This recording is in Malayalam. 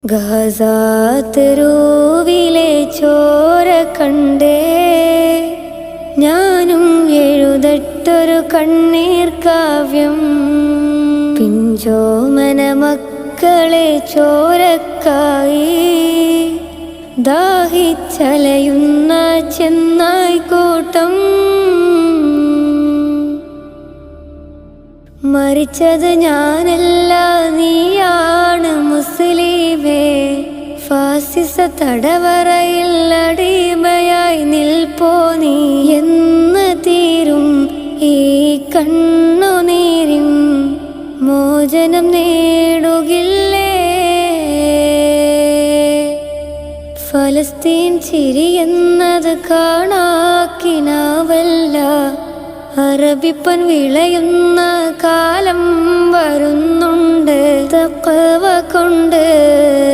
ഗാസാതെരുവിലെ ചോര കണ്ടേ ഞാനും എഴുതട്ടൊരു കണ്ണീർ കാവ്യം. പിഞ്ചോമന മക്കളെ ചോരക്കായി ദാഹിച്ചലയുന്ന ചെന്നായ്ക്കൂട്ടം. മരിച്ചത് ഞാനല്ല, നീയാണ് മുസ്ലിമേ. ഫാസിസ തടവറയിൽ അടിമയായി നിൽപ്പോ നീ. എന്ന് തീരും ഈ കണ്ണുനീരും മോചനം നേടുകില്ലേ? ഫലസ്തീൻ ചിരിയെന്നത് കാണാക്കിനാവല്ല, അറബിപ്പൻ വിളയുന്ന കാലം വരുന്നുണ്ട് തഖ്വ കൊണ്ട്.